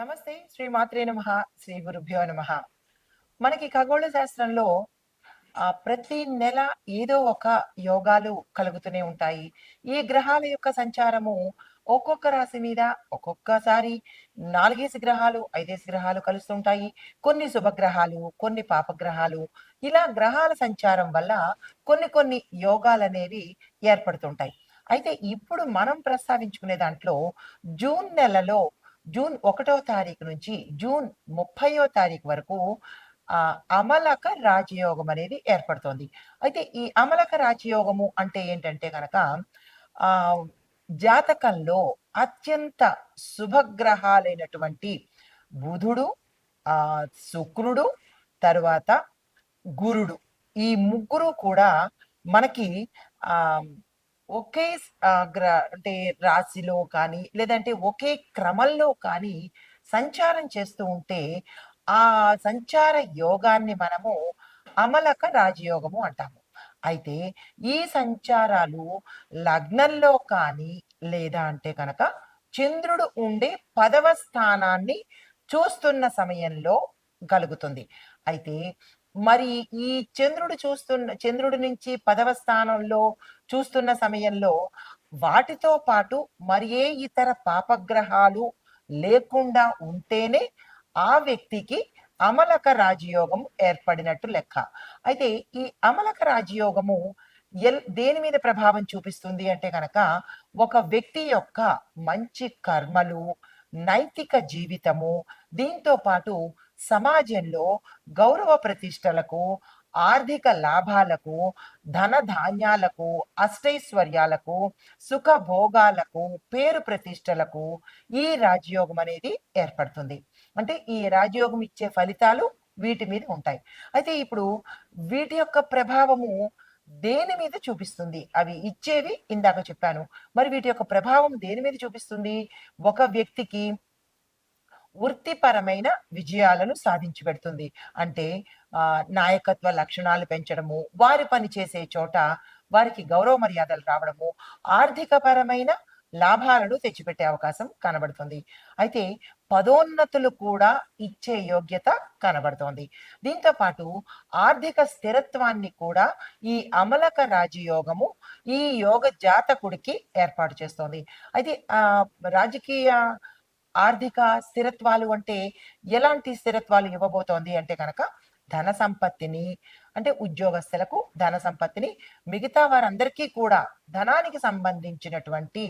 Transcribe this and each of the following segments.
నమస్తే. శ్రీ మాత్రే నమః. శ్రీ గురుభ్యో నమః. మనకి ఖగోళ శాస్త్రంలో ప్రతి నెల ఏదో ఒక యోగాలు కలుగుతూనే ఉంటాయి. ఈ గ్రహాల యొక్క సంచారము ఒక్కొక్క రాశి మీద ఒక్కొక్కసారి 4 గ్రహాలు, 5 గ్రహాలు కలుస్తుంటాయి. కొన్ని శుభగ్రహాలు, కొన్ని పాపగ్రహాలు ఇలా గ్రహాల సంచారం వల్ల కొన్ని కొన్ని యోగాలనేవి ఏర్పడుతుంటాయి. అయితే ఇప్పుడు మనం ప్రస్తావించుకునే దాంట్లో జూన్ నెలలో జూన్ 1వ తారీఖు నుంచి జూన్ 30వ తారీఖు వరకు అమలక రాజయోగం అనేది ఏర్పడుతోంది. అయితే ఈ అమలక రాజయోగము అంటే ఏంటంటే గనక ఆహ్, జాతకంలో అత్యంత శుభగ్రహాలైనటువంటి బుధుడు, శుక్రుడు, తరువాత గురుడు. ఈ ముగ్గురు కూడా మనకి ఆహ్, ఒకే అంటే రాశిలో కానీ, లేదంటే ఒకే క్రమంలో కానీ సంచారం చేస్తూ ఉంటే, ఆ సంచార యోగాన్ని మనము అమలక రాజయోగము అంటాము. అయితే ఈ సంచారాలు లగ్నంలో కానీ, లేదా అంటే కనుక చంద్రుడు ఉండే 10వ స్థానాన్ని చూస్తున్న సమయంలో కలుగుతుంది. అయితే మరి ఈ చంద్రుడి నుంచి 10వ స్థానంలో చూస్తున్న సమయంలో వాటితో పాటు మరి ఏ ఇతర పాపగ్రహాలు లేకుండా ఉంటేనే ఆ వ్యక్తికి అమలక రాజయోగం ఏర్పడినట్టు లెక్క. అయితే ఈ అమలక రాజయోగము దేని మీద ప్రభావం చూపిస్తుంది అంటే గనక ఒక వ్యక్తి యొక్క మంచి కర్మలు, నైతిక జీవితము, దీంతో పాటు సమాజంలో గౌరవ ప్రతిష్టలకు, ఆర్థిక లాభాలకు, ధన ధాన్యాలకు, అష్టైశ్వర్యాలకు, సుఖభోగాలకు, పేరు ప్రతిష్టలకు ఈ రాజయోగం అనేది ఏర్పడుతుంది. అంటే ఈ రాజయోగం ఇచ్చే ఫలితాలు వీటి మీద ఉంటాయి. అయితే ఇప్పుడు వీటి యొక్క ప్రభావము దేని మీద చూపిస్తుంది? అవి ఇచ్చేవి ఇందాక చెప్పాను. మరి వీటి యొక్క ప్రభావం దేని మీద చూపిస్తుంది? ఒక వ్యక్తికి వృత్తిపరమైన విజయాలను సాధించి పెడుతుంది. అంటే నాయకత్వ లక్షణాలు పెంచడము, వారి పని చేసే చోట వారికి గౌరవ మర్యాదలు రావడము, ఆర్థికపరమైన లాభాలను తెచ్చిపెట్టే అవకాశం కనబడుతుంది. అయితే పదోన్నతులు కూడా ఇచ్చే యోగ్యత కనబడుతోంది. దీంతో పాటు ఆర్థిక స్థిరత్వాన్ని కూడా ఈ అమలక రాజయోగము ఈ యోగ జాతకుడికి ఏర్పాటు చేస్తోంది. అయితే రాజకీయ ఆర్థిక స్థిరత్వాలు అంటే ఎలాంటి స్థిరత్వాలు ఇవ్వబోతోంది అంటే గనక ధన సంపత్తిని, అంటే ఉద్యోగస్తులకు ధన సంపత్తిని, మిగతా వారందరికీ కూడా ధనానికి సంబంధించినటువంటి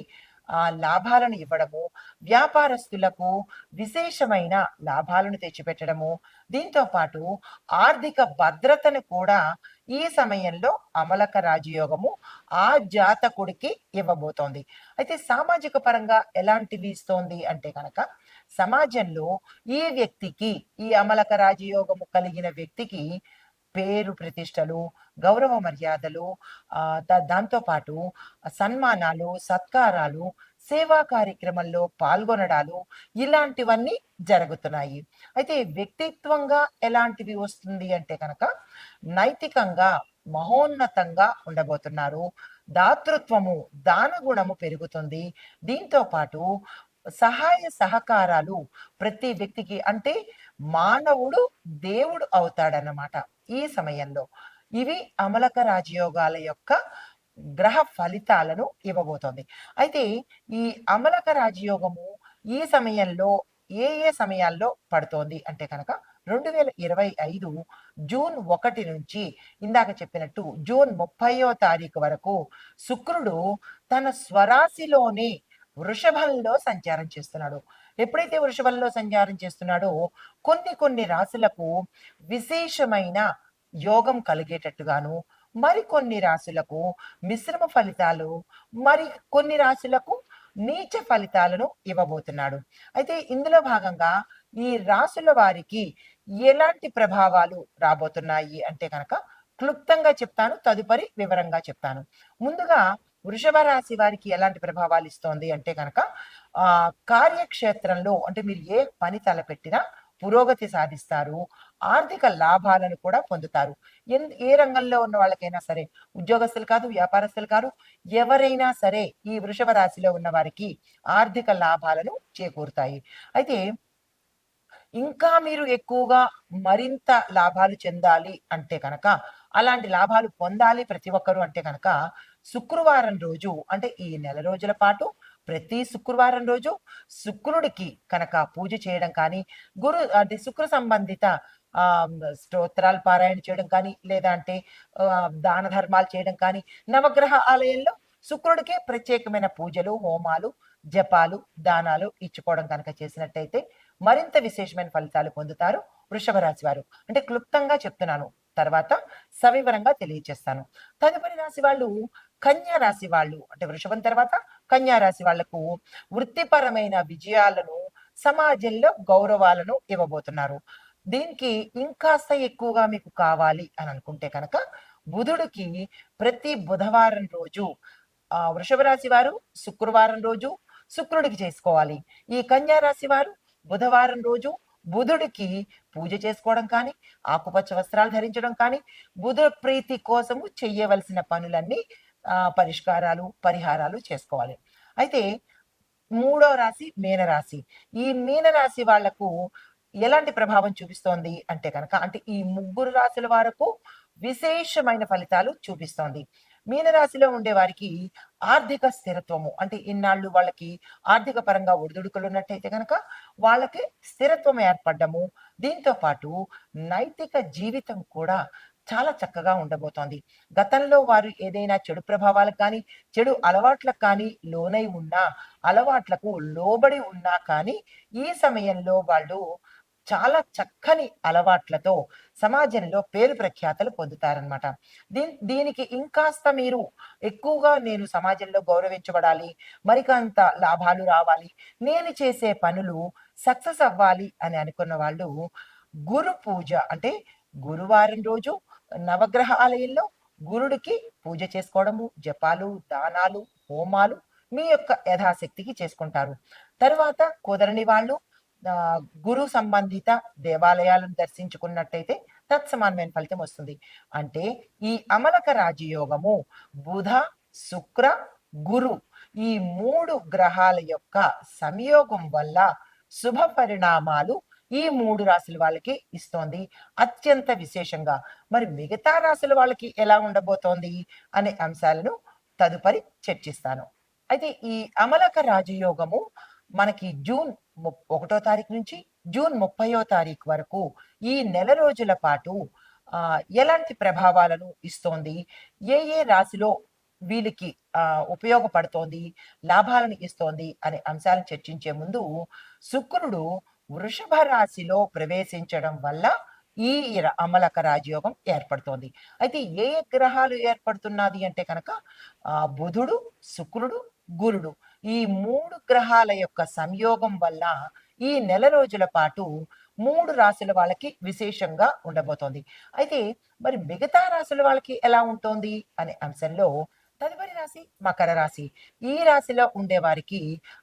లాభాలను ఇవ్వడము, వ్యాపారస్తులకు విశేషమైన లాభాలను తెచ్చిపెట్టడము, దీంతో పాటు ఆర్థిక భద్రతను కూడా ఈ సమయంలో అమలక రాజయోగము ఆ జాతకుడికి ఇవ్వబోతోంది. అయితే సామాజిక పరంగా ఎలాంటివి ఇస్తోంది అంటే కనుక సమాజంలో ఈ వ్యక్తికి, ఈ అమలక రాజయోగము కలిగిన వ్యక్తికి పేరు ప్రతిష్టలు, గౌరవ మర్యాదలు, దాంతో పాటు సన్మానాలు, సత్కారాలు, సేవా కార్యక్రమంలో పాల్గొనడాలు ఇలాంటివన్నీ జరుగుతున్నాయి. అయితే వ్యక్తిత్వంగా ఎలాంటివి వస్తుంది అంటే కనుక నైతికంగా మహోన్నతంగా ఉండబోతున్నారు. దాతృత్వము, దానగుణము పెరుగుతుంది. దీంతో పాటు సహాయ సహకారాలు ప్రతి వ్యక్తికి, అంటే మానవుడు దేవుడు అవుతాడన్నమాట ఈ సమయంలో. ఇవి అమలక రాజయోగాల యొక్క గ్రహ ఫలితాలను ఇవ్వబోతోంది. అయితే ఈ అమలక రాజయోగము ఈ సమయంలో ఏ సమయాల్లో పడుతోంది అంటే కనుక 2025 జూన్ 1 నుంచి ఇందాక చెప్పినట్టు జూన్ 30వ తారీఖు వరకు శుక్రుడు తన స్వరాశిలోనే వృషభంలో సంచారం చేస్తున్నాడు. ఎప్పుడైతే వృషభంలో సంచారం చేస్తున్నాడో కొన్ని కొన్ని రాశులకు విశేషమైన యోగం కలిగేటట్టుగాను, మరికొన్ని రాశులకు మిశ్రమ ఫలితాలు, మరి కొన్ని రాశులకు నీచ ఫలితాలను ఇవ్వబోతున్నాడు. అయితే ఇందులో భాగంగా ఈ రాశుల వారికి ఎలాంటి ప్రభావాలు రాబోతున్నాయి అంటే కనుక క్లుప్తంగా చెప్తాను, తదుపరి వివరంగా చెప్తాను. ముందుగా వృషభ రాశి వారికి ఎలాంటి ప్రభావాలు ఇస్తోంది అంటే కనుక కార్యక్షేత్రంలో, అంటే మీరు ఏ పని తలపెట్టినా పురోగతి సాధిస్తారు. ఆర్థిక లాభాలను కూడా పొందుతారు. ఏ రంగంలో ఉన్న వాళ్ళకైనా సరే, ఉద్యోగస్తులు కాదు, వ్యాపారస్తులు కాదు, ఎవరైనా సరే ఈ వృషభ రాశిలో ఉన్న వారికి ఆర్థిక లాభాలను చేకూరుతాయి. అయితే ఇంకా మీరు ఎక్కువగా మరింత లాభాలు చెందాలి అంటే కనుక, అలాంటి లాభాలు పొందాలి ప్రతి ఒక్కరు అంటే గనక, శుక్రవారం రోజు అంటే ఈ నెల రోజుల పాటు ప్రతి శుక్రవారం రోజు శుక్రుడికి కనుక పూజ చేయడం కానీ, అంటే శుక్ర సంబంధిత స్తోత్రాలు పారాయణ చేయడం కానీ, లేదా అంటే దాన ధర్మాలు చేయడం కానీ, నవగ్రహ ఆలయంలో శుక్రుడికే ప్రత్యేకమైన పూజలు, హోమాలు, జపాలు, దానాలు ఇచ్చుకోవడం కనుక చేసినట్టయితే మరింత విశేషమైన ఫలితాలు పొందుతారు వృషభ రాశి వారు. అంటే క్లుప్తంగా చెప్తున్నాను. తర్వాత సవివరంగా తెలియచేస్తాను. తదుపరి రాశి వాళ్ళు కన్యా రాశి వాళ్ళు. అంటే వృషభం తర్వాత కన్యా రాశి వాళ్లకు వృత్తిపరమైన విజయాలను, సమాజంలో గౌరవాలను ఇవ్వబోతున్నారు. దీనికి ఇంకాస్త ఎక్కువగా మీకు కావాలి అని అనుకుంటే కనుక బుధుడికి ప్రతి బుధవారం రోజు వృషభ రాశి వారు శుక్రవారం రోజు శుక్రుడికి చేసుకోవాలి. ఈ కన్యా రాశి వారు బుధవారం రోజు బుధుడికి పూజ చేసుకోవడం కానీ, ఆకుపచ్చ వస్త్రాలు ధరించడం కానీ, బుధ ప్రీతి కోసము చెయ్యవలసిన పనులన్నీ పరిష్కారాలు, పరిహారాలు చేసుకోవాలి. అయితే మూడో రాశి మీనరాశి. ఈ మీనరాశి వాళ్లకు ఎలాంటి ప్రభావం చూపిస్తోంది అంటే కనుక, అంటే ఈ ముగ్గురు రాశుల వరకు విశేషమైన ఫలితాలు చూపిస్తోంది. మీనరాశిలో ఉండే వారికి ఆర్థిక స్థిరత్వము, అంటే ఇన్నాళ్ళు వాళ్ళకి ఆర్థిక పరంగా ఒడిదుడుకులు ఉన్నట్టయితే కనుక వాళ్ళకి స్థిరత్వం ఏర్పడము, దీంతో పాటు నైతిక జీవితం కూడా చాలా చక్కగా ఉండబోతోంది. గతంలో వారు ఏదైనా చెడు ప్రభావాలకు కానీ, చెడు అలవాట్లకు కానీ లోనై ఉన్నా, అలవాట్లకు లోబడి ఉన్నా కానీ ఈ సమయంలో వాళ్ళు చాలా చక్కని అలవాట్లతో సమాజంలో పేరు ప్రఖ్యాతలు పొందుతారనమాట. దీనికి ఇంకాస్త మీరు ఎక్కువగా నేను సమాజంలో గౌరవించబడాలి, మరికంత లాభాలు రావాలి, నేను చేసే పనులు సక్సెస్ అవ్వాలి అని అనుకున్న వాళ్ళు గురు పూజ, అంటే గురువారం రోజు నవగ్రహ ఆలయంలో గురుడికి పూజ చేసుకోవడము, జపాలు, దానాలు, హోమాలు మీ యొక్క యథాశక్తికి చేసుకుంటారు. తరువాత కుదరని వాళ్ళు గురు సంబంధిత దేవాలయాలను దర్శించుకున్నట్టయితే తత్సమానమైన ఫలితం వస్తుంది. అంటే ఈ అమలక రాజయోగము బుధ, శుక్ర, గురు ఈ 3 గ్రహాల యొక్క సంయోగం వల్ల శుభ పరిణామాలు ఈ 3 రాశుల వాళ్ళకి ఇస్తోంది అత్యంత విశేషంగా. మరి మిగతా రాశుల వాళ్ళకి ఎలా ఉండబోతోంది అనే అంశాలను తదుపరి చర్చిస్తాను. అయితే ఈ అమలక రాజయోగము మనకి జూన్ 1వ తారీఖు నుంచి జూన్ 30వ తారీఖు వరకు ఈ నెల రోజుల పాటు ఎలాంటి ప్రభావాలను ఇస్తోంది, ఏ ఏ రాశిలో వీళ్ళకి ఉపయోగపడుతోంది, లాభాలను ఇస్తోంది అనే అంశాలను చర్చించే ముందు శుక్రుడు వృషభ రాశిలో ప్రవేశించడం వల్ల ఈ అమలక రాజయోగం ఏర్పడుతోంది. అయితే ఏ ఏ గ్రహాలు ఏర్పడుతున్నది అంటే కనుక బుధుడు, శుక్రుడు, గురుడు ఈ 3 గ్రహాల యొక్క సంయోగం వల్ల ఈ నెల రోజుల పాటు 3 రాశుల వాళ్ళకి విశేషంగా ఉండబోతోంది. అయితే మరి మిగతా రాశుల వాళ్ళకి ఎలా ఉంటుంది అనే అంశంలో తదుపరి రాశి మకర రాశి. ఈ రాశిలో ఉండే వారికి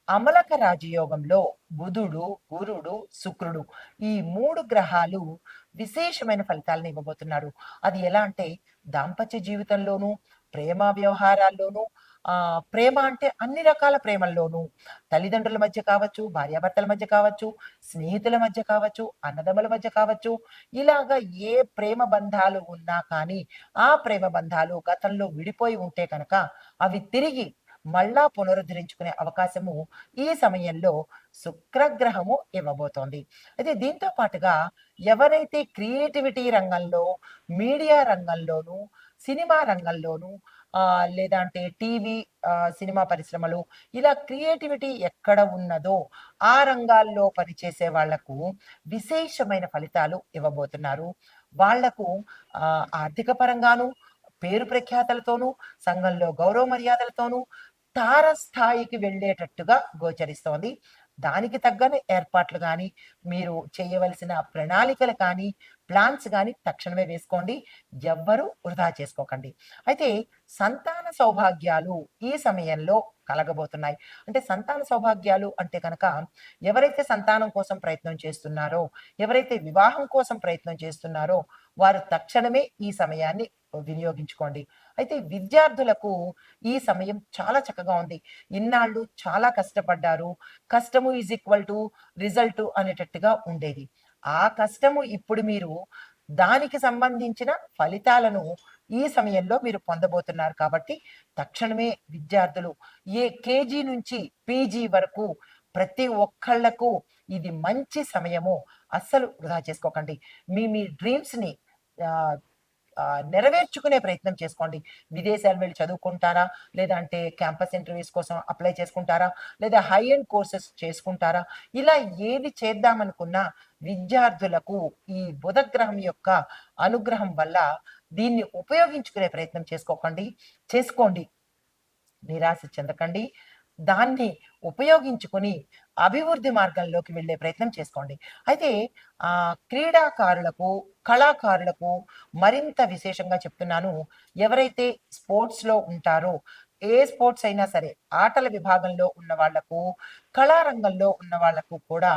అమలక రాజయోగంలో బుధుడు, గురుడు, శుక్రుడు ఈ 3 గ్రహాలు విశేషమైన ఫలితాలను ఇవ్వబోతున్నారు. అది ఎలా అంటే దాంపత్య జీవితంలోనూ, ప్రేమ వ్యవహారాల్లోనూ, ప్రేమ అంటే అన్ని రకాల ప్రేమల్లోనూ, తల్లిదండ్రుల మధ్య కావచ్చు, భార్యాభర్తల మధ్య కావచ్చు, స్నేహితుల మధ్య కావచ్చు, అన్నదమ్ముల మధ్య కావచ్చు, ఇలాగ ఏ ప్రేమ బంధాలు ఉన్నా కానీ ఆ ప్రేమ బంధాలు గతంలో విడిపోయి ఉంటే కనుక అవి తిరిగి మళ్ళా పునరుద్ధరించుకునే అవకాశము ఈ సమయంలో శుక్రగ్రహము ఇవ్వబోతోంది. అయితే దీంతో పాటుగా ఎవరైతే క్రియేటివిటీ రంగంలో, మీడియా రంగంలోనూ, సినిమా రంగంలోనూ లేదా అంటే టీవీ, సినిమా పరిశ్రమలు ఇలా క్రియేటివిటీ ఎక్కడ ఉన్నదో ఆ రంగాల్లో పనిచేసే వాళ్లకు విశేషమైన ఫలితాలు ఇవ్వబోతున్నారు. వాళ్లకు ఆర్థిక పరంగాను, పేరు ప్రఖ్యాతలతోనూ, సంఘంలో గౌరవ మర్యాదలతోనూ తారస్థాయికి వెళ్ళేటట్టుగా గోచరిస్తోంది. దానికి తగ్గని ఏర్పాట్లు కానీ, మీరు చేయవలసిన ప్రణాళికలు కానీ, ప్లాన్స్ కానీ తక్షణమే వేసుకోండి. ఎవ్వరూ వృధా చేసుకోకండి. అయితే సంతాన సౌభాగ్యాలు ఈ సమయంలో కలగబోతున్నాయి. అంటే సంతాన సౌభాగ్యాలు అంటే కనుక ఎవరైతే సంతానం కోసం ప్రయత్నం చేస్తున్నారో, ఎవరైతే వివాహం కోసం ప్రయత్నం చేస్తున్నారో వారు తక్షణమే ఈ సమయాన్ని వినియోగించుకోండి. అయితే విద్యార్థులకు ఈ సమయం చాలా చక్కగా ఉంది. ఇన్నాళ్ళు చాలా కష్టపడ్డారు. కష్టము ఈజ్ ఈక్వల్ టు రిజల్ట్ అనేటట్టుగా ఉండేది. ఆ కష్టము ఇప్పుడు మీరు దానికి సంబంధించిన ఫలితాలను ఈ సమయంలో మీరు పొందబోతున్నారు కాబట్టి తక్షణమే విద్యార్థులు కేజీ నుంచి పీజీ వరకు ప్రతి ఒక్కళ్ళకు ఇది మంచి సమయము. అస్సలు వృధా చేసుకోకండి. మీ డ్రీమ్స్‌ని ఆహ్, నెరవేర్చుకునే ప్రయత్నం చేసుకోండి. విదేశాలు వెళ్లి చదువుకుంటారా? లేదంటే క్యాంపస్ ఇంటర్వ్యూస్ కోసం అప్లై చేసుకుంటారా? లేదా హై ఎండ్ కోర్సెస్ చేసుకుంటారా? ఇలా ఏది చేద్దామనుకున్నా విద్యార్థులకు ఈ బుధగ్రహం యొక్క అనుగ్రహం వల్ల దీన్ని ఉపయోగించుకునే ప్రయత్నం చేసుకోండి. నిరాశ చెందకండి. దాన్ని ఉపయోగించుకొని అభివృద్ధి మార్గంలోకి వెళ్ళే ప్రయత్నం చేసుకోండి. అయితే క్రీడాకారులకు, కళాకారులకు మరింత విశేషంగా చెప్తున్నాను. ఎవరైతే స్పోర్ట్స్‌లో ఉంటారో, ఏ స్పోర్ట్స్ అయినా సరే, ఆటల విభాగంలో ఉన్న వాళ్ళకు, కళారంగంలో ఉన్న వాళ్ళకు కూడా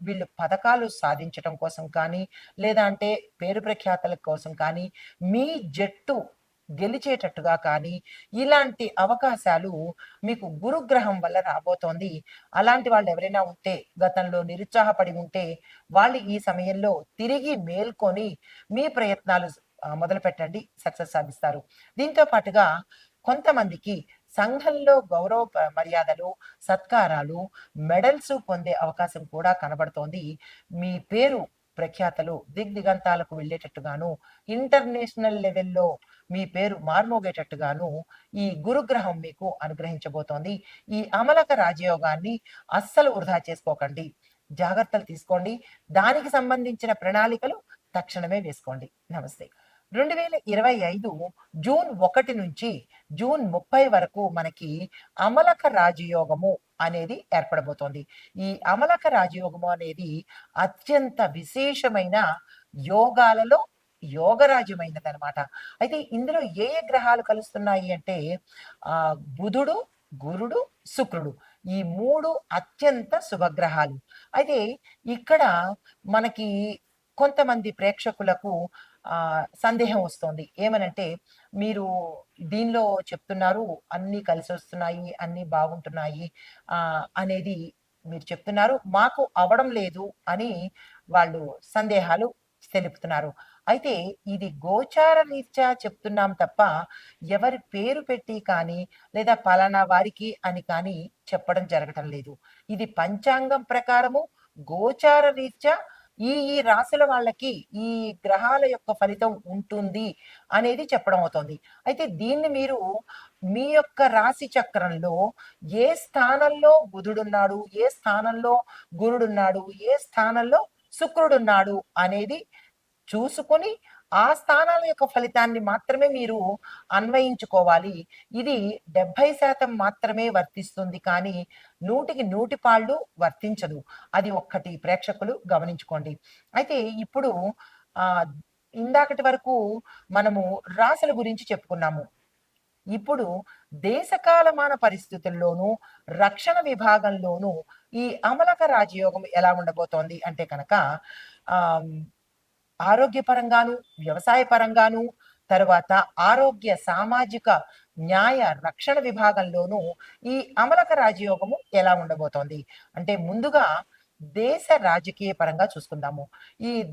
వీళ్ళు పతకాలు సాధించటం కోసం కానీ, లేదా అంటే పేరు ప్రఖ్యాతల కోసం కానీ, మీ జట్టు గెలిచేటట్టుగా కానీ, ఇలాంటి అవకాశాలు మీకు గురుగ్రహం వల్ల రాబోతోంది. అలాంటి వాళ్ళెవరైనా ఉంటే, గతంలో నిరుత్సాహపడి ఉంటే, వాళ్ళు ఈ సమయంలో తిరిగి మేల్కొని మీ ప్రయత్నాలు మొదలుపెట్టండి. సక్సెస్ సాధిస్తారు. దీంతో పాటుగా కొంతమందికి సంఘంలో గౌరవ మర్యాదలు, సత్కారాలు, మెడల్స్ పొందే అవకాశం కూడా కనబడుతోంది. మీ పేరు ప్రఖ్యాతలు దిగ్దిగంతాలకు వెళ్ళేటట్టుగాను, ఇంటర్నేషనల్ లెవెల్‌లో మీ పేరు మార్మోగేటట్టుగాను ఈ గురుగ్రహం మీకు అనుగ్రహించబోతోంది. ఈ అమలక రాజయోగాన్ని అస్సలు వృధా చేసుకోకండి. జాగ్రత్తలు తీసుకోండి. దానికి సంబంధించిన ప్రణాళికలు తక్షణమే వేసుకోండి. నమస్తే. 2025 జూన్ 1 నుంచి జూన్ 30 వరకు మనకి అమలక రాజయోగము అనేది ఏర్పడబోతోంది. ఈ అమలక రాజయోగము అనేది అత్యంత విశేషమైన యోగాలలో యోగరాజ్యమైనదనమాట. అయితే ఇందులో ఏ గ్రహాలు కలుస్తున్నాయి అంటే బుధుడు, గురుడు, శుక్రుడు ఈ 3 అత్యంత శుభగ్రహాలు. అయితే ఇక్కడ మనకి కొంతమంది ప్రేక్షకులకు సందేహం వస్తోంది. ఏమనంటే, మీరు దీనిలో చెప్తున్నారు అన్నీ కలిసొస్తున్నాయి, అన్నీ బాగుంటున్నాయి అనేది మీరు చెప్తున్నారు. మాకు అవ్వడం లేదు అని వాళ్ళు సందేహాలు తెలుపుతున్నారు. అయితే ఇది గోచార రీత్యా చెప్తున్నాం తప్ప, ఎవరి పేరు పెట్టి కానీ, లేదా పలానా వారికి అని కానీ చెప్పడం జరగటం లేదు. ఇది పంచాంగం ప్రకారము గోచార రీత్యా ఈ రాశుల వాళ్ళకి ఈ గ్రహాల యొక్క ఫలితం ఉంటుంది అనేది చెప్పడం అవుతోంది. అయితే దీన్ని మీరు మీ యొక్క రాశి చక్రంలో ఏ స్థానంలో బుధుడున్నాడు, ఏ స్థానంలో గురుడున్నాడు, ఏ స్థానంలో శుక్రుడున్నాడు అనేది చూసుకొని ఆ స్థానాల యొక్క ఫలితాన్ని మాత్రమే మీరు అన్వయించుకోవాలి. ఇది 70% మాత్రమే వర్తిస్తుంది కానీ 100కి 100 పాళ్ళు వర్తించదు. అది ఒక్కటి ప్రేక్షకులు గమనించుకోండి. అయితే ఇప్పుడు ఆహ్, ఇందాకటి వరకు మనము రాశుల గురించి చెప్పుకున్నాము. ఇప్పుడు దేశకాలమాన పరిస్థితుల్లోనూ, రక్షణ విభాగంలోనూ ఈ అమలక రాజయోగం ఎలా ఉండబోతోంది అంటే కనుక ఆహ్ ఆరోగ్యపరంగాను, వ్యవసాయ పరంగాను, తరువాత ఆరోగ్య, సామాజిక, న్యాయ, రక్షణ విభాగంలోనూ ఈ అమలక రాజయోగము ఎలా ఉండబోతోంది? అంటే ముందుగా దేశ రాజకీయ పరంగా చూసుకుందాము.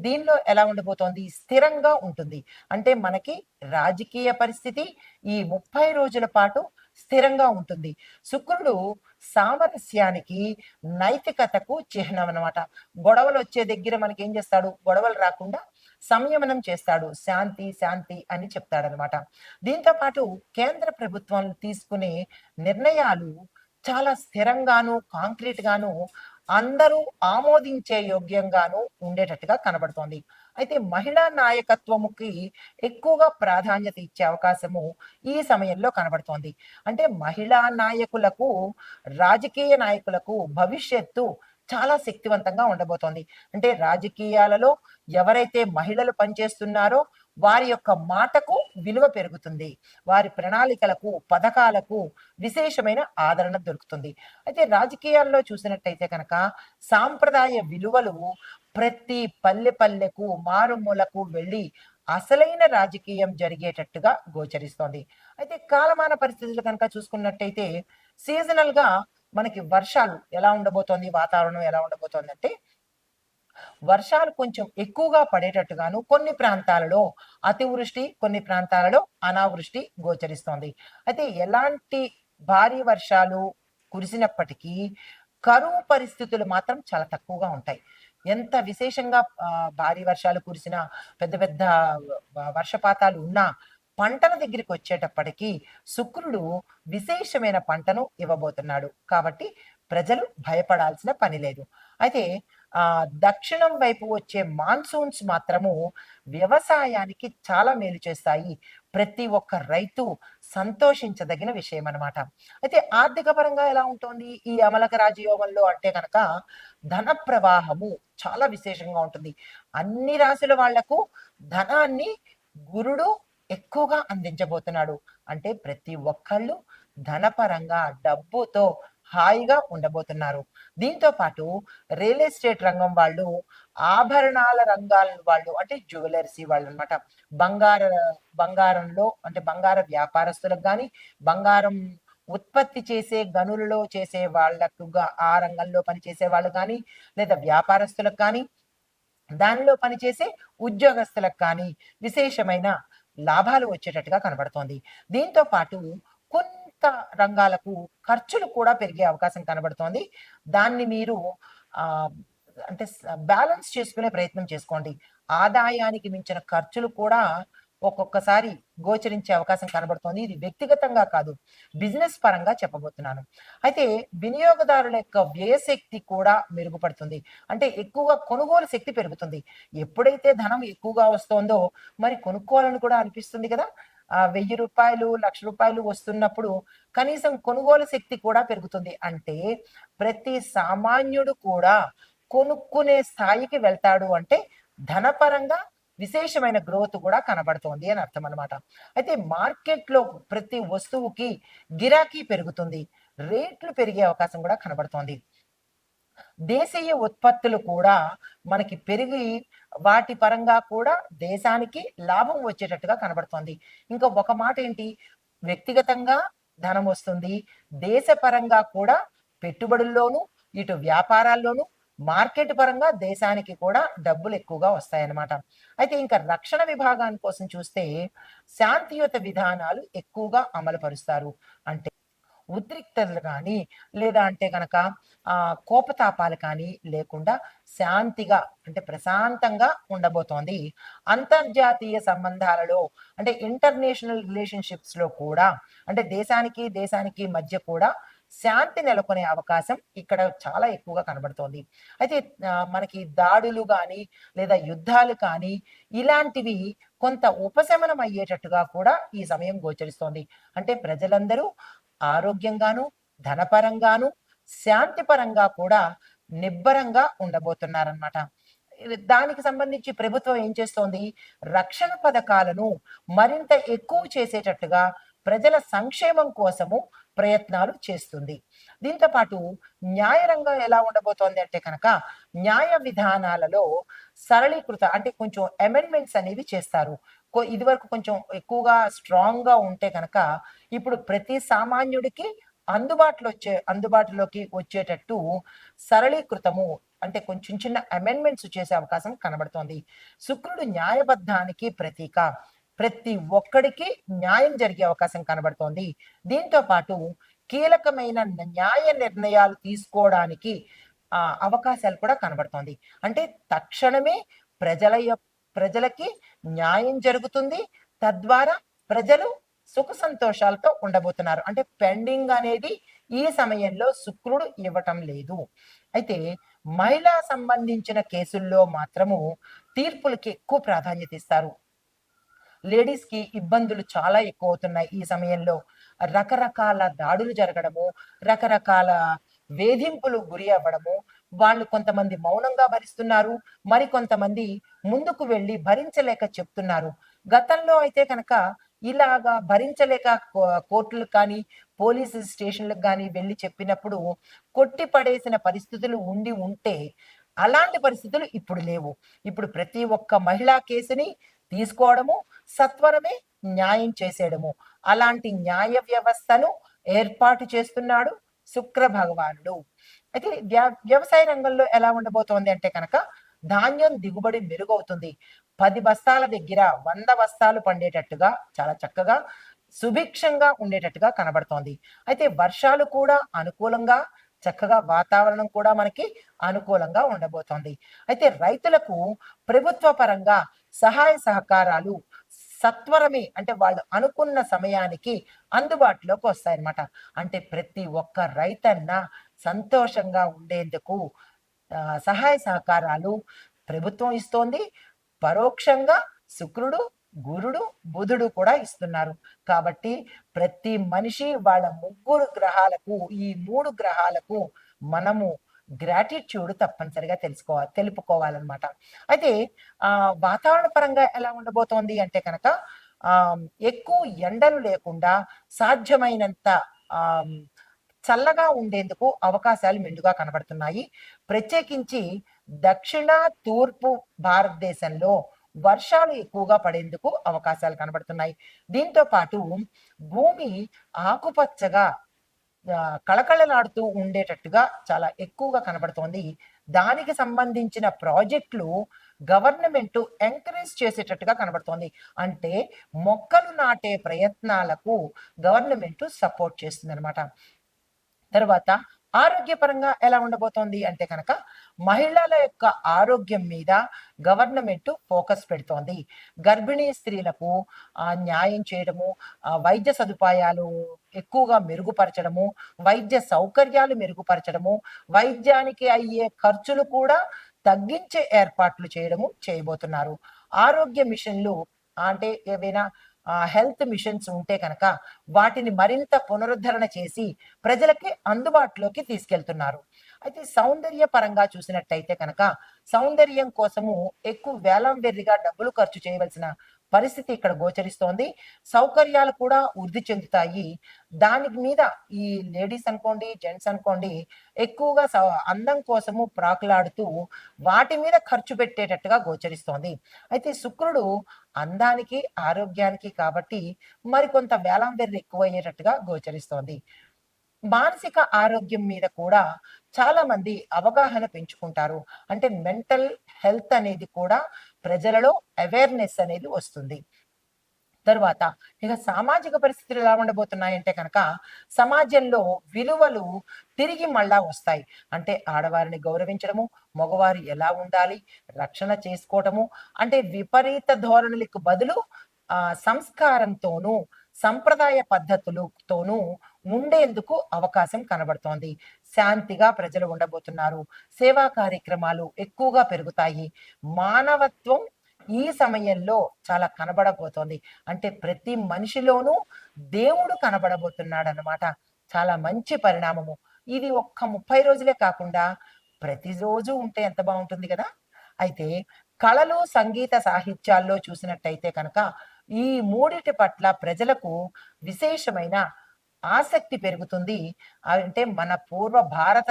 దీనిలో ఎలా ఉండబోతోంది? స్థిరంగా ఉంటుంది. అంటే మనకి రాజకీయ పరిస్థితి ఈ 30 రోజుల పాటు స్థిరంగా ఉంటుంది. శుక్రుడు సామరస్యానికి, నైతికతకు చిహ్నం అనమాట. గొడవలొచ్చే దగ్గర మనకేం చేస్తాడు? గొడవలు రాకుండా సంయమనం చేస్తాడు. శాంతి, శాంతి అని చెప్తాడనమాట. దీంతో పాటు కేంద్ర ప్రభుత్వం తీసుకునే నిర్ణయాలు చాలా స్థిరంగాను, కాంక్రీట్‌గాను అందరూ ఆమోదించే యోగ్యంగాను ఉండేటట్టుగా కనబడుతోంది. అయితే మహిళా నాయకత్వముకి ఎక్కువగా ప్రాధాన్యత ఇచ్చే అవకాశము ఈ సమయంలో కనబడుతోంది. అంటే మహిళా నాయకులకు, రాజకీయ నాయకులకు భవిష్యత్తు చాలా శక్తివంతంగా ఉండబోతోంది. అంటే రాజకీయాలలో ఎవరైతే మహిళలు పనిచేస్తున్నారో వారి యొక్క మాటకు విలువ పెరుగుతుంది. వారి ప్రణాళికలకు, పథకాలకు విశేషమైన ఆదరణ దొరుకుతుంది. అయితే రాజకీయాల్లో చూసినట్టయితే కనుక సాంప్రదాయ విలువలు ప్రతి పల్లె పల్లెకు, మారుమూలకు వెళ్ళి అసలైన రాజకీయం జరిగేటట్టుగా గోచరిస్తోంది. అయితే కాలమాన పరిస్థితులు కనుక చూసుకున్నట్టయితే సీజనల్‌గా మనకి వర్షాలు ఎలా ఉండబోతోంది, వాతావరణం ఎలా ఉండబోతోందంటే వర్షాలు కొంచెం ఎక్కువగా పడేటట్టుగాను కొన్ని ప్రాంతాలలో అతివృష్టి, కొన్ని ప్రాంతాలలో అనావృష్టి గోచరిస్తోంది. అయితే ఎలాంటి భారీ వర్షాలు కురిసినప్పటికీ కరువు పరిస్థితులు మాత్రం చాలా తక్కువగా ఉంటాయి. ఎంత విశేషంగా భారీ వర్షాలు కురిసినా, పెద్ద పెద్ద వర్షపాతాలు ఉన్నా పంటల దగ్గరికొచ్చేటప్పటికి శుక్రుడు విశేషమైన పంటను ఇవ్వబోతున్నాడు. కాబట్టి ప్రజలు భయపడాల్సిన పని లేదు. అయితే దక్షిణం వైపు వచ్చే మాన్సూన్స్ మాత్రము వ్యవసాయానికి చాలా మేలు చేస్తాయి. ప్రతి ఒక్క రైతు సంతోషించదగిన విషయమనమాట. అయితే ఆర్థిక పరంగా ఎలా ఉంటోంది ఈ అమలక రాజయోగంలో అంటే గనక ధన ప్రవాహము చాలా విశేషంగా ఉంటుంది. అన్ని రాశుల వాళ్లకు ధనాన్ని గురుడు ఎక్కువగా అందించబోతున్నాడు. అంటే ప్రతి ఒక్కళ్ళు ధనపరంగా డబ్బుతో హాయిగా ఉండబోతున్నారు. దీంతో పాటు రియల్ ఎస్టేట్ రంగం వాళ్ళు, ఆభరణాల రంగాల వాళ్ళు అంటే జ్యువెలర్సీ వాళ్ళనమాట. బంగార బంగారంలో అంటే బంగార వ్యాపారస్తులకు గాని, బంగారం ఉత్పత్తి చేసే గనులలో చేసే వాళ్ళకుగా ఆ రంగంలో పనిచేసే వాళ్ళు గాని, లేదా వ్యాపారస్తులకు కానీ, దానిలో పనిచేసే ఉద్యోగస్తులకు కానీ విశేషమైన లాభాలు వచ్చేటట్టుగా కనబడుతోంది. దీంతో పాటు కొంత రంగాలకు ఖర్చులు కూడా పెరిగే అవకాశం కనబడుతోంది. దాన్ని మీరు ఆహ్, అంటే బ్యాలెన్స్ చేసుకునే ప్రయత్నం చేసుకోండి. ఆదాయానికి మించిన ఖర్చులు కూడా ఒక్కొక్కసారి గోచరించే అవకాశం కనబడుతోంది. ఇది వ్యక్తిగతంగా కాదు, బిజినెస్ పరంగా చెప్పబోతున్నాను. అయితే వినియోగదారుల యొక్క వ్యయశక్తి కూడా మెరుగుపడుతుంది. అంటే ఎక్కువగా కొనుగోలు శక్తి పెరుగుతుంది. ఎప్పుడైతే ధనం ఎక్కువగా వస్తోందో మరి కొనుక్కోవాలని కూడా అనిపిస్తుంది కదా! రూ. 1000, రూ. 1,00,000 వస్తున్నప్పుడు కనీసం కొనుగోలు శక్తి కూడా పెరుగుతుంది. అంటే ప్రతి సామాన్యుడు కూడా కొనుక్కునే స్థాయికి వెళ్తాడు అంటే ధనపరంగా విశేషమైన గ్రోత్ కూడా కనబడుతోంది అని అర్థం అన్నమాట. అయితే మార్కెట్‌లో ప్రతి వస్తువుకి గిరాకీ పెరుగుతుంది. రేట్లు పెరిగే అవకాశం కూడా కనబడుతోంది. దేశీయ ఉత్పత్తులు కూడా మనకి పెరిగి వాటి పరంగా కూడా దేశానికి లాభం వచ్చేటట్టుగా కనబడుతోంది. ఇంకా ఒక మాట ఏంటి, వ్యక్తిగతంగా ధనం వస్తుంది. దేశ పరంగా కూడా పెట్టుబడుల్లోనూ, ఇటు వ్యాపారాల్లోనూ, మార్కెట్ పరంగా దేశానికి కూడా డబ్బులు ఎక్కువగా వస్తాయన్నమాట. అయితే ఇంకా రక్షణ విభాగాని కోసం చూస్తే శాంతియుత విధానాలు ఎక్కువగా అమలు పరుస్తారు. అంటే ఉద్రిక్తతలు కానీ, లేదా అంటే గనక కోపతాపాలు కానీ లేకుండా శాంతిగా అంటే ప్రశాంతంగా ఉండబోతోంది. అంతర్జాతీయ సంబంధాలలో అంటే ఇంటర్నేషనల్ రిలేషన్‌షిప్స్‌లో కూడా అంటే దేశానికి, దేశానికి మధ్య కూడా శాంతి నెలకొనే అవకాశం ఇక్కడ చాలా ఎక్కువగా కనబడుతోంది. అయితే మనకి దాడులు గానీ, లేదా యుద్ధాలు కానీ ఇలాంటివి కొంత ఉపశమనం అయ్యేటట్టుగా కూడా ఈ సమయం గోచరిస్తోంది. అంటే ప్రజలందరూ ఆరోగ్యంగాను, ధనపరంగాను, శాంతి పరంగా కూడా నిబ్బరంగా ఉండబోతున్నారనమాట. దానికి సంబంధించి ప్రభుత్వం ఏం చేస్తోంది? రక్షణ పథకాలను మరింత ఎక్కువ చేసేటట్టుగా ప్రజల సంక్షేమం కోసము ప్రయత్నాలు చేస్తుంది. దీంతో పాటు న్యాయ రంగం ఎలా ఉండబోతోంది అంటే కనుక, న్యాయ విధానాలలో సరళీకృత అంటే కొంచెం అమెండ్మెంట్స్ అనేవి చేస్తారు. ఇదివరకు కొంచెం ఎక్కువగా స్ట్రాంగ్‌గా ఉంటే గనక, ఇప్పుడు ప్రతి సామాన్యుడికి అందుబాటులోకి వచ్చేటట్టు సరళీకృతము అంటే కొంచెం చిన్న అమెండ్మెంట్స్ చేసే అవకాశం కనబడుతోంది. శుక్రుడు న్యాయబద్ధానికి ప్రతీక. ప్రతి ఒక్కడికి న్యాయం జరిగే అవకాశం కనబడుతోంది. దీంతో పాటు కీలకమైన న్యాయ నిర్ణయాలు తీసుకోవడానికి అవకాశాలు కూడా కనబడుతోంది. అంటే తక్షణమే ప్రజలకి న్యాయం జరుగుతుంది. తద్వారా ప్రజలు సుఖ సంతోషాలతో ఉండబోతున్నారు. అంటే పెండింగ్ అనేది ఈ సమయంలో శుక్రుడు ఇవ్వటం లేదు. అయితే మహిళా సంబంధించిన కేసుల్లో మాత్రము తీర్పులకి ఎక్కువ ప్రాధాన్యత ఇస్తారు. లేడీస్‌కి ఇబ్బందులు చాలా ఎక్కువవుతున్నాయి ఈ సమయంలో. రకరకాల దాడులు జరగడము, రకరకాల వేధింపులు గురి అవ్వడము, వాళ్ళు కొంతమంది మౌనంగా భరిస్తున్నారు. మరికొంతమంది ముందుకు వెళ్లి భరించలేక చెప్తున్నారు. గతంలో అయితే కనుక ఇలాగా భరించలేక కోర్టులకు కానీ, పోలీసు స్టేషన్‌లకు గాని వెళ్లి చెప్పినప్పుడు కొట్టి పడేసిన పరిస్థితులు ఉండి ఉంటే, అలాంటి పరిస్థితులు ఇప్పుడు లేవు. ఇప్పుడు ప్రతి ఒక్క మహిళా కేసుని తీసుకోవడము, సత్వరమే న్యాయం చేసేయడము. అలాంటి న్యాయ వ్యవస్థను ఏర్పాటు చేస్తున్నాడు శుక్ర భగవానుడు. అయితే వ్యవసాయ రంగంలో ఎలా ఉండబోతోంది అంటే కనుక, ధాన్యం దిగుబడి మెరుగవుతుంది. 10 బస్తాల దగ్గర 100 బస్తాలు పండేటట్టుగా చాలా చక్కగా సుభిక్షంగా ఉండేటట్టుగా కనబడుతోంది. అయితే వర్షాలు కూడా అనుకూలంగా చక్కగా వాతావరణం కూడా మనకి అనుకూలంగా ఉండబోతోంది. అయితే రైతులకు ప్రభుత్వ పరంగా సహాయ సహకారాలు సత్వరమే అంటే వాళ్ళు అనుకున్న సమయానికి అందుబాటులోకి వస్తాయన్నమాట. అంటే ప్రతి ఒక్క రైతన్న సంతోషంగా ఉండేందుకు సహాయ సహకారాలు ప్రభుత్వం ఇస్తోంది. పరోక్షంగా శుక్రుడు, గురుడు, బుధుడు కూడా ఇస్తున్నారు. కాబట్టి ప్రతి మనిషి వాళ్ళ ముగ్గురు గ్రహాలకు, ఈ 3 గ్రహాలకు మనము గ్రాటిట్యూడ్ తప్పనిసరిగా తెలుపుకోవాలనమాట. అయితే వాతావరణ పరంగా ఎలా ఉండబోతోంది అంటే కనుక ఎక్కువ ఎండలు లేకుండా సాధ్యమైనంత ఆహ్, చల్లగా ఉండేందుకు అవకాశాలు మెండుగా కనబడుతున్నాయి. ప్రత్యేకించి దక్షిణ, తూర్పు భారతదేశంలో వర్షాలు ఎక్కువగా పడేందుకు అవకాశాలు కనబడుతున్నాయి. దీంతో పాటు భూమి ఆకుపచ్చగా కళకళలాడుతూ ఉండేటట్టుగా చాలా ఎక్కువగా కనబడుతోంది. దానికి సంబంధించిన ప్రాజెక్టులు గవర్నమెంటు ఎంకరేజ్ చేసేటట్టుగా కనబడుతోంది. అంటే మొక్కలు నాటే ప్రయత్నాలకు గవర్నమెంటు సపోర్ట్ చేస్తుందనమాట. తరువాత ఆరోగ్యపరంగా ఎలా ఉండబోతోంది అంటే కనుక, మహిళల యొక్క ఆరోగ్యం మీద గవర్నమెంటు ఫోకస్ పెడుతోంది. గర్భిణీ స్త్రీలకు న్యాయం చేయడము, వైద్య సదుపాయాలు ఎక్కువగా మెరుగుపరచడము, వైద్య సౌకర్యాలు మెరుగుపరచడము, వైద్యానికి అయ్యే ఖర్చులు కూడా తగ్గించే ఏర్పాట్లు చేయబోతున్నారు. ఆరోగ్య మిషన్‌లు అంటే ఏవైనా హెల్త్ మిషన్స్ ఉంటే కనుక వాటిని మరింత పునరుద్ధరణ చేసి ప్రజలకి అందుబాటులోకి తీసుకెళ్తున్నారు. అయితే సౌందర్య పరంగా చూసినట్టయితే కనుక సౌందర్యం కోసము ఎక్కువ వేలం వెర్రిగా డబ్బులు ఖర్చు చేయవలసిన పరిస్థితి ఇక్కడ గోచరిస్తోంది. సౌకర్యాలు కూడా వృద్ధి చెందుతాయి. దానికి మీద ఈ లేడీస్ అనుకోండి, జెంట్స్ అనుకోండి ఎక్కువగా అందం కోసము ప్రాకులాడుతూ వాటి మీద ఖర్చు పెట్టేటట్టుగా గోచరిస్తోంది. అయితే శుక్రుడు అందానికి, ఆరోగ్యానికి కాబట్టి మరికొంత వేలం వెర్రి ఎక్కువయ్యేటట్టుగా గోచరిస్తోంది. మానసిక ఆరోగ్యం మీద కూడా చాలా మంది అవగాహన పెంచుకుంటారు. అంటే మెంటల్ హెల్త్ అనేది కూడా ప్రజలలో అవేర్‌నెస్ అనేది వస్తుంది. తరువాత ఇక సామాజిక పరిస్థితులు ఎలా ఉండబోతున్నాయంటే కనుక, సమాజంలో విలువలు తిరిగి మళ్ళా వస్తాయి. అంటే ఆడవారిని గౌరవించడము, మగవారు ఎలా ఉండాలి, రక్షణ చేసుకోవటము, అంటే విపరీత ధోరణులకు బదులు సంస్కారంతోనూ, సంప్రదాయ పద్ధతులతోనూ ఉండేందుకు అవకాశం కనబడుతోంది. శాంతిగా ప్రజలు ఉండబోతున్నారు. సేవా కార్యక్రమాలు ఎక్కువగా పెరుగుతాయి. మానవత్వం ఈ సమయంలో చాలా కనబడబోతోంది. అంటే ప్రతి మనిషిలోనూ దేవుడు కనబడబోతున్నాడనమాట. చాలా మంచి పరిణామము. ఇది ఒక్క 30 రోజులే కాకుండా ప్రతిరోజు ఉంటే ఎంత బావుంటుంది గదా! అయితే కళలు, సంగీత సాహిత్యాల్లో చూసినట్టయితే కనుక ఈ మూడిటి పట్ల ప్రజలకు విశేషమైన ఆసక్తి పెరుగుతుంది. అంటే మన పూర్వ భారత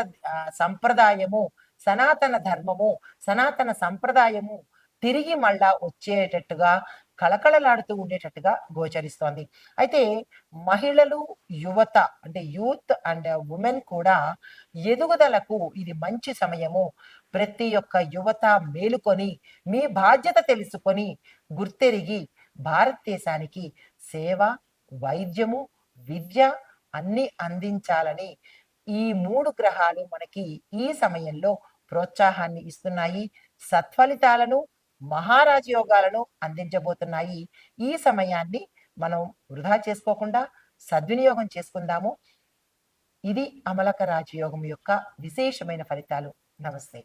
సంప్రదాయము, సనాతన ధర్మము, సనాతన సంప్రదాయము తిరిగి మళ్ళా వచ్చేటట్టుగా కళకళలాడుతూ ఉండేటట్టుగా గోచరిస్తోంది. అయితే మహిళలు, యువత అంటే యూత్ అండ్ వుమెన్ కూడా ఎదుగుదలకు ఇది మంచి సమయము. ప్రతి ఒక్క యువత మేలుకొని, మీ బాధ్యత తెలుసుకొని, గుర్తెరిగి భారతదేశానికి సేవ, వైద్యము, విద్య అన్నీ అందించాలని ఈ 3 గ్రహాలు మనకి ఈ సమయంలో ప్రోత్సాహాన్ని ఇస్తున్నాయి. సత్ఫలితాలను, మహారాజ యోగాలను అందించబోతున్నాయి. ఈ సమయాన్ని మనం వృధా చేసుకోకుండా సద్వినియోగం చేసుకుందాము. ఇది అమలక రాజయోగం యొక్క విశేషమైన ఫలితాలు. నమస్తే.